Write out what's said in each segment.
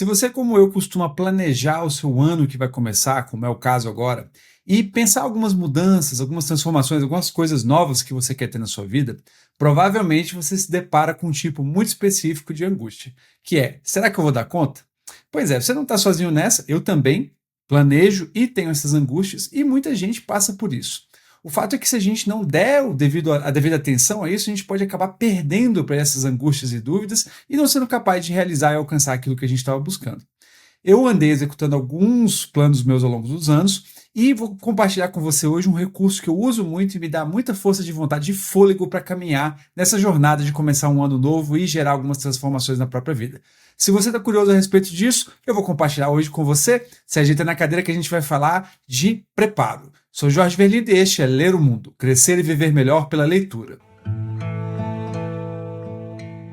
Se você, como eu, costuma planejar o seu ano que vai começar, como é o caso agora, e pensar algumas mudanças, algumas transformações, algumas coisas novas que você quer ter na sua vida, provavelmente você se depara com um tipo muito específico de angústia, que é: será que eu vou dar conta? Pois é, você não está sozinho nessa, eu também planejo e tenho essas angústias, e muita gente passa por isso. O fato é que se a gente não der a devida atenção a isso, a gente pode acabar perdendo para essas angústias e dúvidas e não sendo capaz de realizar e alcançar aquilo que a gente estava buscando. Eu andei executando alguns planos meus ao longo dos anos e vou compartilhar com você hoje um recurso que eu uso muito e me dá muita força de vontade e fôlego para caminhar nessa jornada de começar um ano novo e gerar algumas transformações na própria vida. Se você está curioso a respeito disso, eu vou compartilhar hoje com você. Se ajeita na cadeira que a gente vai falar de preparo. Sou Jorge Verlindo e este é Ler o Mundo, Crescer e Viver Melhor pela Leitura.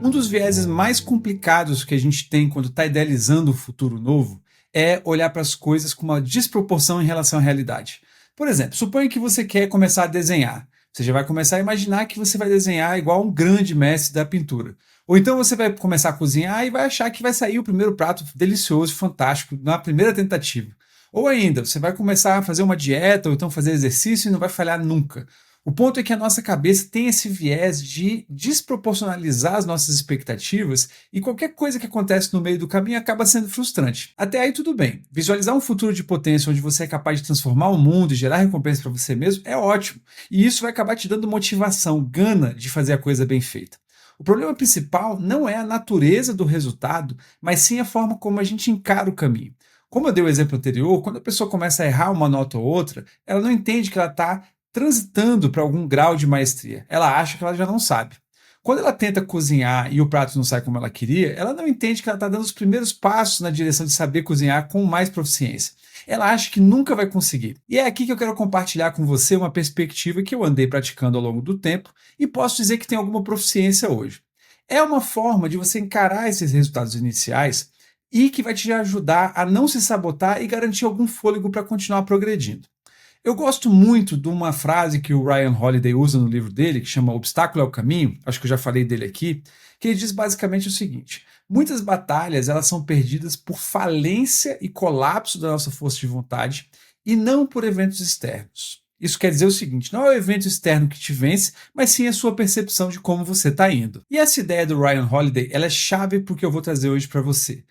Um dos vieses mais complicados que a gente tem quando está idealizando o futuro novo é olhar para as coisas com uma desproporção em relação à realidade. Por exemplo, suponha que você quer começar a desenhar. Você já vai começar a imaginar que você vai desenhar igual um grande mestre da pintura. Ou então você vai começar a cozinhar e vai achar que vai sair o primeiro prato delicioso, fantástico, na primeira tentativa. Ou ainda, você vai começar a fazer uma dieta ou então fazer exercício e não vai falhar nunca. O ponto é que a nossa cabeça tem esse viés de desproporcionalizar as nossas expectativas e qualquer coisa que acontece no meio do caminho acaba sendo frustrante. Até aí tudo bem. Visualizar um futuro de potência onde você é capaz de transformar o mundo e gerar recompensa para você mesmo é ótimo. E isso vai acabar te dando motivação, gana de fazer a coisa bem feita. O problema principal não é a natureza do resultado, mas sim a forma como a gente encara o caminho. Como eu dei o exemplo anterior, quando a pessoa começa a errar uma nota ou outra, ela não entende que ela está transitando para algum grau de maestria. Ela acha que ela já não sabe. Quando ela tenta cozinhar e o prato não sai como ela queria, ela não entende que ela está dando os primeiros passos na direção de saber cozinhar com mais proficiência. Ela acha que nunca vai conseguir. E é aqui que eu quero compartilhar com você uma perspectiva que eu andei praticando ao longo do tempo e posso dizer que tem alguma proficiência hoje. É uma forma de você encarar esses resultados iniciais e que vai te ajudar a não se sabotar e garantir algum fôlego para continuar progredindo. Eu gosto muito de uma frase que o Ryan Holiday usa no livro dele, que chama Obstáculo é o Caminho, acho que eu já falei dele aqui, que ele diz basicamente o seguinte: muitas batalhas elas são perdidas por falência e colapso da nossa força de vontade e não por eventos externos. Isso quer dizer o seguinte: não é o evento externo que te vence, mas sim a sua percepção de como você está indo. E essa ideia do Ryan Holiday ela é chave para o que eu vou trazer hoje para você,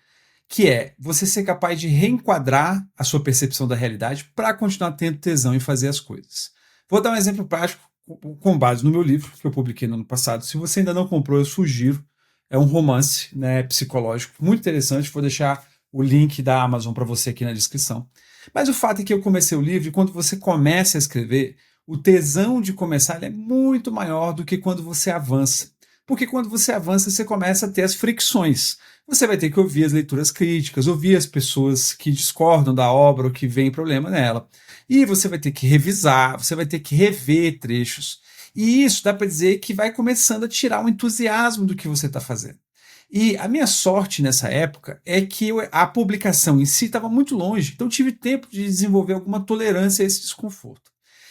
que é você ser capaz de reenquadrar a sua percepção da realidade para continuar tendo tesão em fazer as coisas. Vou dar um exemplo prático com base no meu livro, que eu publiquei no ano passado. Se você ainda não comprou, eu sugiro. É um romance, né, psicológico muito interessante. Vou deixar o link da Amazon para você aqui na descrição. Mas o fato é que eu comecei o livro e quando você começa a escrever, o tesão de começar é muito maior do que quando você avança. Porque quando você avança, você começa a ter as fricções. Você vai ter que ouvir as leituras críticas, ouvir as pessoas que discordam da obra ou que veem problema nela. E você vai ter que revisar, você vai ter que rever trechos. E isso dá para dizer que vai começando a tirar o entusiasmo do que você está fazendo. E a minha sorte nessa época é que a publicação em si estava muito longe, então tive tempo de desenvolver alguma tolerância a esse desconforto.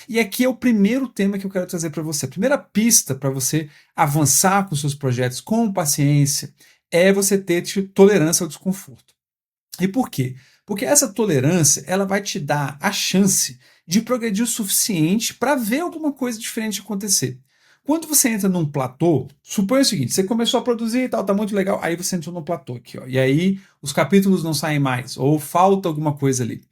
E aqui é o primeiro tema que eu quero trazer para você. A primeira pista para você avançar com seus projetos com paciência é você ter tolerância ao desconforto. E por quê? Porque essa tolerância ela vai te dar a chance de progredir o suficiente para ver alguma coisa diferente acontecer. Quando você entra num platô, suponha o seguinte: você começou a produzir e tal, tá muito legal, aí você entrou num platô aqui, ó, e aí os capítulos não saem mais, ou falta alguma coisa ali.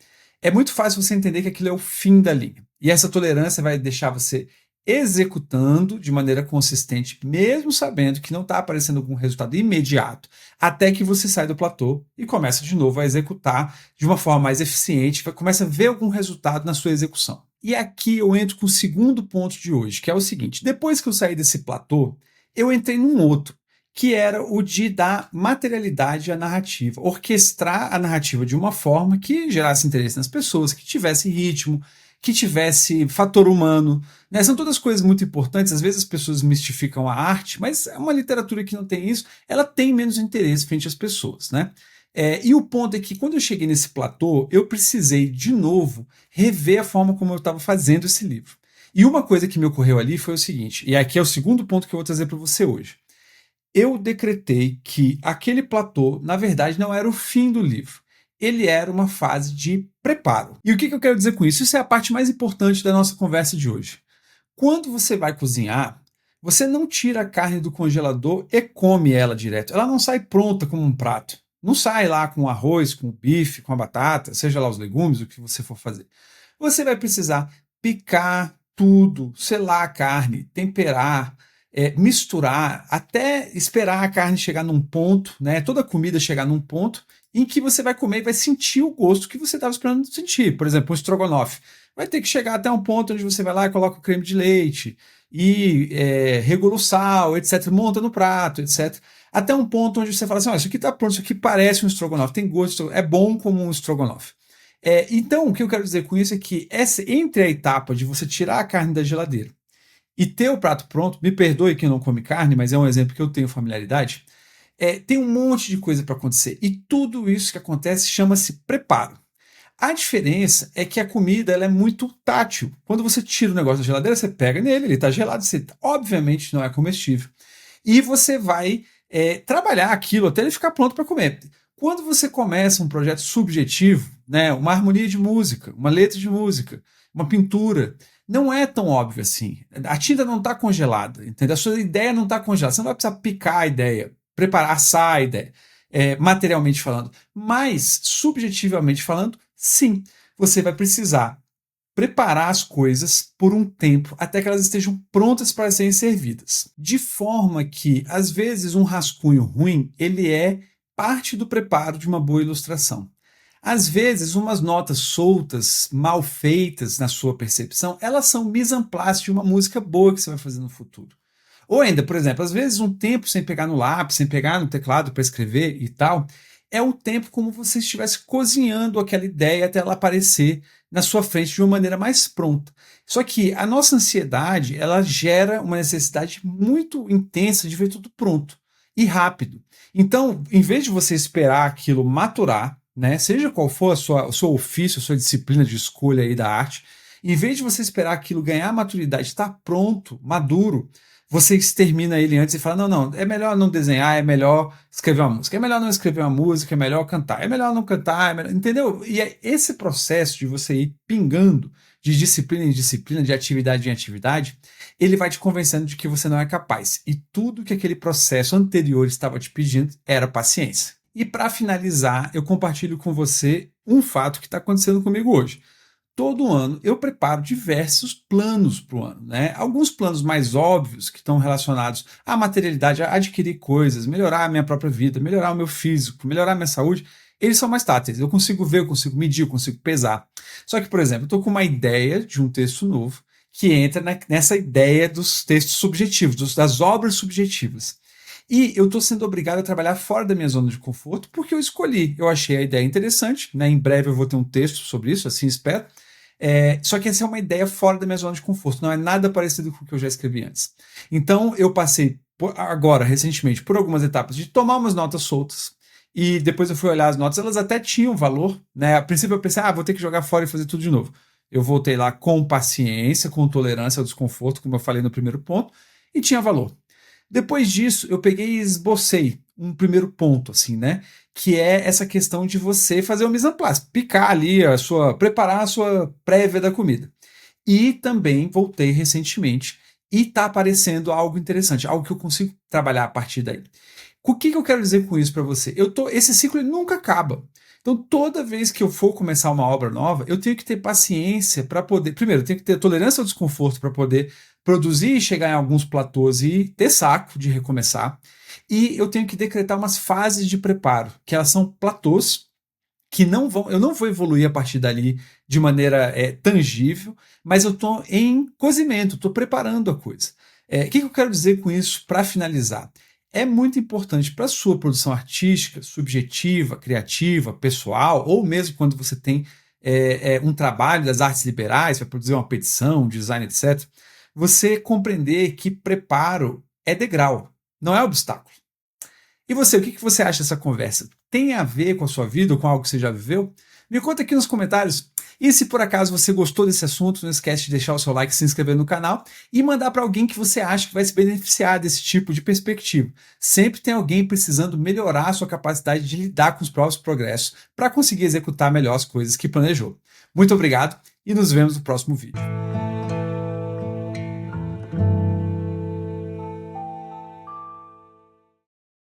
É muito fácil você entender que aquilo é o fim da linha. E essa tolerância vai deixar você executando de maneira consistente, mesmo sabendo que não está aparecendo algum resultado imediato, até que você sai do platô e começa de novo a executar de uma forma mais eficiente, começa a ver algum resultado na sua execução. E aqui eu entro com o segundo ponto de hoje, que é o seguinte: depois que eu saí desse platô, eu entrei num outro, que era o de dar materialidade à narrativa, orquestrar a narrativa de uma forma que gerasse interesse nas pessoas, que tivesse ritmo, que tivesse fator humano, né? São todas coisas muito importantes. Às vezes as pessoas mistificam a arte, mas é uma literatura que não tem isso, ela tem menos interesse frente às pessoas, né? E o ponto é que quando eu cheguei nesse platô, eu precisei de novo rever a forma como eu estava fazendo esse livro. E uma coisa que me ocorreu ali foi o seguinte, e aqui é o segundo ponto que eu vou trazer para você hoje. eu decretei que aquele platô, na verdade, não era o fim do livro. Ele era uma fase de preparo. E o que eu quero dizer com isso? Isso é a parte mais importante da nossa conversa de hoje. Quando você vai cozinhar, você não tira a carne do congelador e come ela direto. Ela não sai pronta como um prato. Não sai lá com arroz, com bife, com a batata, seja lá os legumes, o que você for fazer. Você vai precisar picar tudo, selar a carne, temperar, misturar, até esperar a carne chegar num ponto, né? Toda a comida chegar num ponto em que você vai comer e vai sentir o gosto que você estava esperando sentir. Por exemplo, um estrogonofe. Vai ter que chegar até um ponto onde você vai lá e coloca o creme de leite e regula o sal, etc. Monta no prato, etc. Até um ponto onde você fala assim, isso aqui está pronto, isso aqui parece um estrogonofe, tem gosto, é bom como um estrogonofe. Então, o que eu quero dizer com isso é que entre a etapa de você tirar a carne da geladeira e ter o prato pronto, me perdoe quem não come carne, mas é um exemplo que eu tenho familiaridade, tem um monte de coisa para acontecer. E tudo isso que acontece chama-se preparo. A diferença é que a comida ela é muito tátil. Quando você tira o negócio da geladeira, você pega nele, ele está gelado, você obviamente não é comestível. E você vai trabalhar aquilo até ele ficar pronto para comer. Quando você começa um projeto subjetivo, né, uma harmonia de música, uma letra de música, uma pintura, não é tão óbvio assim. A tinta não está congelada, entendeu? A sua ideia não está congelada. Você não vai precisar picar a ideia, preparar, assar a ideia, materialmente falando. Mas, subjetivamente falando, sim, você vai precisar preparar as coisas por um tempo até que elas estejam prontas para serem servidas. De forma que, às vezes, um rascunho ruim, ele é parte do preparo de uma boa ilustração. Às vezes, umas notas soltas, mal feitas na sua percepção, elas são mise en place de uma música boa que você vai fazer no futuro. Ou ainda, por exemplo, às vezes um tempo sem pegar no lápis, sem pegar no teclado para escrever e tal, é o tempo como você estivesse cozinhando aquela ideia até ela aparecer na sua frente de uma maneira mais pronta. Só que a nossa ansiedade, ela gera uma necessidade muito intensa de ver tudo pronto e rápido. Então, em vez de você esperar aquilo maturar, né, seja qual for o seu ofício, a sua disciplina de escolha aí da arte, em vez de você esperar aquilo ganhar maturidade, estar pronto, maduro, você extermina ele antes e fala, não, é melhor não desenhar, é melhor escrever uma música, é melhor não escrever uma música, é melhor cantar, é melhor não cantar, entendeu? E é esse processo de você ir pingando de disciplina em disciplina, de atividade em atividade, ele vai te convencendo de que você não é capaz. E tudo que aquele processo anterior estava te pedindo era paciência. E para finalizar, eu compartilho com você um fato que está acontecendo comigo hoje. Todo ano eu preparo diversos planos para o ano, né? Alguns planos mais óbvios que estão relacionados à materialidade, a adquirir coisas, melhorar a minha própria vida, melhorar o meu físico, melhorar a minha saúde, eles são mais táteis. Eu consigo ver, eu consigo medir, eu consigo pesar. Só que, por exemplo, eu estou com uma ideia de um texto novo que entra nessa ideia dos textos subjetivos, das obras subjetivas. E eu estou sendo obrigado a trabalhar fora da minha zona de conforto porque eu escolhi. Eu achei a ideia interessante, né? Em breve eu vou ter um texto sobre isso, assim espero. Só que essa é uma ideia fora da minha zona de conforto, não é nada parecido com o que eu já escrevi antes. Então eu passei agora, recentemente, por algumas etapas de tomar umas notas soltas, e depois eu fui olhar as notas, elas até tinham valor, né? A princípio eu pensei, vou ter que jogar fora e fazer tudo de novo. Eu voltei lá com paciência, com tolerância ao desconforto, como eu falei no primeiro ponto, e tinha valor. Depois disso, eu peguei e esbocei um primeiro ponto, assim, né? Que é essa questão de você fazer o mise en place, picar ali preparar a sua prévia da comida. E também voltei recentemente e está aparecendo algo interessante, algo que eu consigo trabalhar a partir daí. O que eu quero dizer com isso para você? Esse ciclo nunca acaba. Então, toda vez que eu for começar uma obra nova, eu tenho que ter paciência para poder. Primeiro, eu tenho que ter tolerância ao desconforto para poder produzir e chegar em alguns platôs e ter saco de recomeçar. E eu tenho que decretar umas fases de preparo, que elas são platôs, que eu não vou evoluir a partir dali de maneira tangível, mas eu estou em cozimento, estou preparando a coisa. O que eu quero dizer com isso para finalizar? É muito importante para a sua produção artística, subjetiva, criativa, pessoal, ou mesmo quando você tem um trabalho das artes liberais, vai produzir uma petição, um design, etc., você compreender que preparo é degrau, não é obstáculo. E você, o que você acha dessa conversa? Tem a ver com a sua vida ou com algo que você já viveu? Me conta aqui nos comentários. E se por acaso você gostou desse assunto, não esquece de deixar o seu like, se inscrever no canal e mandar para alguém que você acha que vai se beneficiar desse tipo de perspectiva. Sempre tem alguém precisando melhorar a sua capacidade de lidar com os próprios progressos para conseguir executar melhor as coisas que planejou. Muito obrigado e nos vemos no próximo vídeo.